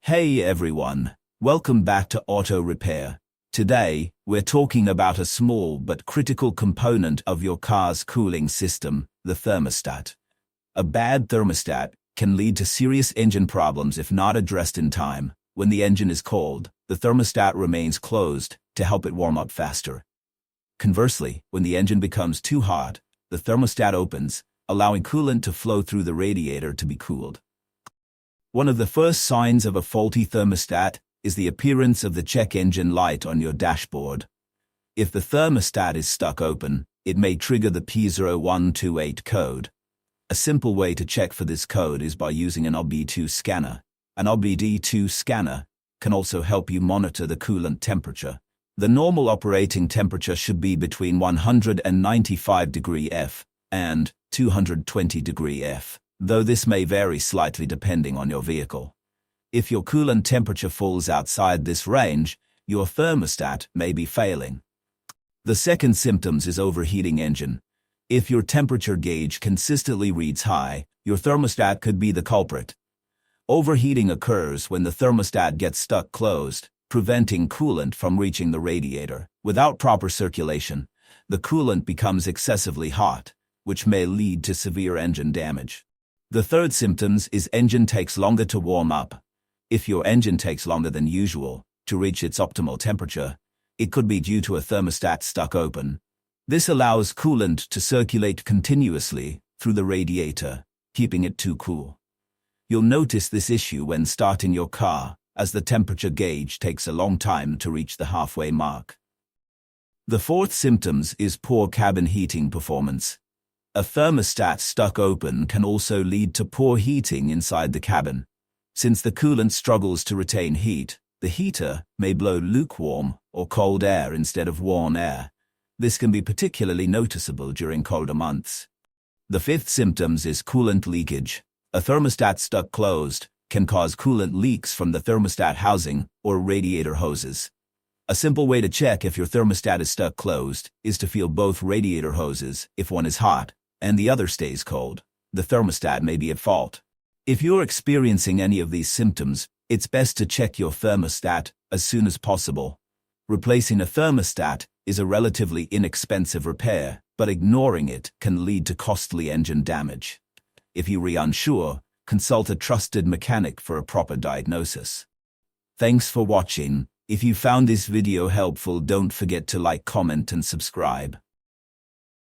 Hey everyone, welcome back to Auto Repair. Today, we're talking about a small but critical component of your car's cooling system, the thermostat. A bad thermostat can lead to serious engine problems if not addressed in time. When the engine is cold, the thermostat remains closed to help it warm up faster. Conversely, when the engine becomes too hot, the thermostat opens, allowing coolant to flow through the radiator to be cooled. One of the first signs of a faulty thermostat is the appearance of the check engine light on your dashboard. If the thermostat is stuck open, it may trigger the P0128 code. A simple way to check for this code is by using an OBD2 scanner. An OBD2 scanner can also help you monitor the coolant temperature. The normal operating temperature should be between 195 degrees F and 220 degrees F. Though this may vary slightly depending on your vehicle. If your coolant temperature falls outside this range, your thermostat may be failing. The second symptoms is overheating engine. If your temperature gauge consistently reads high, your thermostat could be the culprit. Overheating occurs when the thermostat gets stuck closed, preventing coolant from reaching the radiator. Without proper circulation, the coolant becomes excessively hot, which may lead to severe engine damage. The third symptoms is engine takes longer to warm up. If your engine takes longer than usual to reach its optimal temperature, it could be due to a thermostat stuck open. This allows coolant to circulate continuously through the radiator, keeping it too cool. You'll notice this issue when starting your car, as the temperature gauge takes a long time to reach the halfway mark. The fourth symptoms is poor cabin heating performance. A thermostat stuck open can also lead to poor heating inside the cabin. Since the coolant struggles to retain heat, the heater may blow lukewarm or cold air instead of warm air. This can be particularly noticeable during colder months. The fifth symptoms is coolant leakage. A thermostat stuck closed can cause coolant leaks from the thermostat housing or radiator hoses. A simple way to check if your thermostat is stuck closed is to feel both radiator hoses. If one is hot and the other stays cold, the thermostat may be at fault. If you're experiencing any of these symptoms, it's best to check your thermostat as soon as possible. Replacing a thermostat is a relatively inexpensive repair, but ignoring it can lead to costly engine damage. If you're unsure, consult a trusted mechanic for a proper diagnosis. Thanks for watching. If you found this video helpful, don't forget to like, comment, and subscribe.